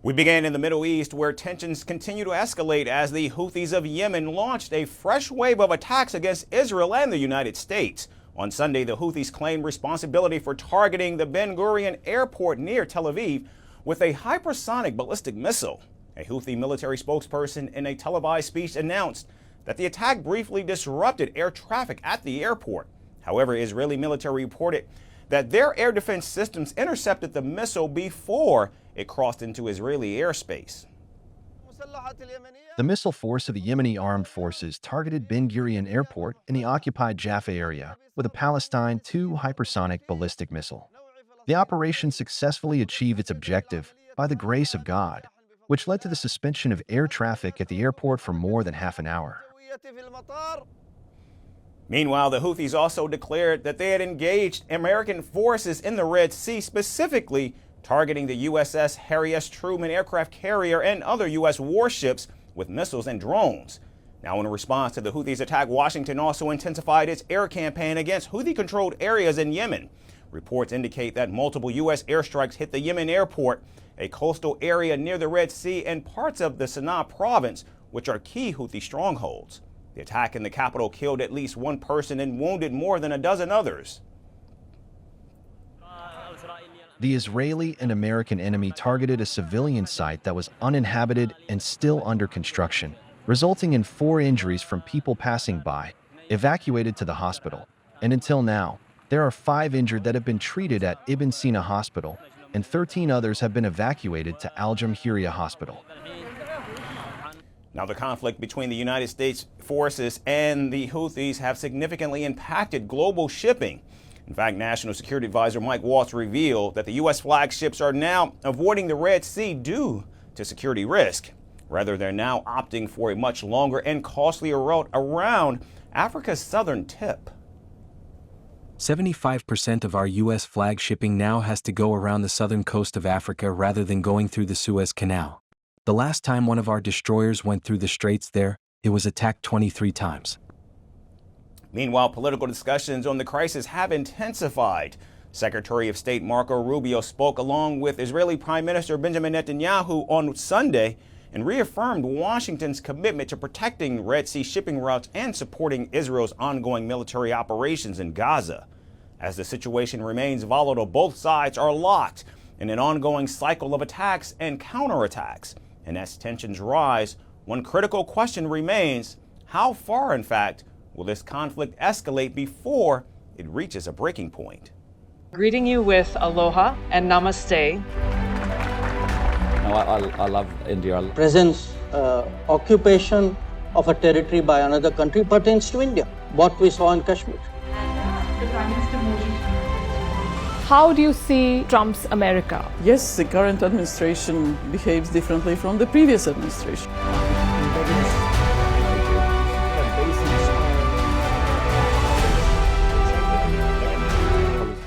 We began in the Middle East, where tensions continue to escalate as the Houthis of Yemen launched a fresh wave of attacks against Israel and the United States. On Sunday, the Houthis claimed responsibility for targeting the Ben Gurion Airport near Tel Aviv with a hypersonic ballistic missile. A Houthi military spokesperson in a televised speech announced that the attack briefly disrupted air traffic at the airport. However, Israeli military reported that their air defense systems intercepted the missile before it crossed into Israeli airspace. The missile force of the Yemeni armed forces targeted Ben Gurion Airport in the occupied Jaffa area with a Palestine II hypersonic ballistic missile. The operation successfully achieved its objective by the grace of God, which led to the suspension of air traffic at the airport for more than half an hour. Meanwhile, the Houthis also declared that they had engaged American forces in the Red Sea, specifically targeting the USS Harry S. Truman aircraft carrier and other U.S. warships with missiles and drones. Now, in response to the Houthis' attack, Washington also intensified its air campaign against Houthi-controlled areas in Yemen. Reports indicate that multiple U.S. airstrikes hit the Yemen airport, a coastal area near the Red Sea, and parts of the Sana'a province, which are key Houthi strongholds. The attack in the capital killed at least one person and wounded more than a dozen others. The Israeli and American enemy targeted a civilian site that was uninhabited and still under construction, resulting in 4 injuries from people passing by, evacuated to the hospital. And until now, there are 5 injured that have been treated at Ibn Sina Hospital, and 13 others have been evacuated to Al-Jamhiriya Hospital. Now, the conflict between the United States forces and the Houthis have significantly impacted global shipping. In fact, National Security Advisor Mike Waltz revealed that the U.S. flagships are now avoiding the Red Sea due to security risk. Rather, they're now opting for a much longer and costlier route around Africa's southern tip. 75% of our U.S. flag shipping now has to go around the southern coast of Africa rather than going through the Suez Canal. The last time one of our destroyers went through the straits there, it was attacked 23 times. Meanwhile, political discussions on the crisis have intensified. Secretary of State Marco Rubio spoke along with Israeli Prime Minister Benjamin Netanyahu on Sunday and reaffirmed Washington's commitment to protecting Red Sea shipping routes and supporting Israel's ongoing military operations in Gaza. As the situation remains volatile, both sides are locked in an ongoing cycle of attacks and counterattacks. And as tensions rise, one critical question remains: how far, in fact, will this conflict escalate before it reaches a breaking point? Greeting you with aloha and namaste. I love India. Presence, occupation of a territory by another country pertains to India, what we saw in Kashmir. How do you see Trump's America? Yes, the current administration behaves differently from the previous administration.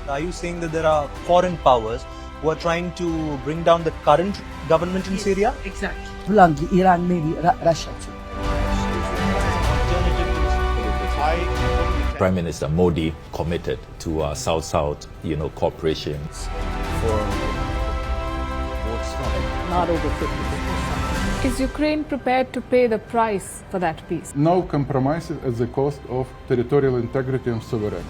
Are you saying that there are foreign powers who are trying to bring down the current government in Syria? Exactly. Bluntly, Iran, maybe Russia too. Prime Minister Modi committed to South-South, cooperation. Not over 50%. Is Ukraine prepared to pay the price for that peace? No compromises at the cost of territorial integrity and sovereignty.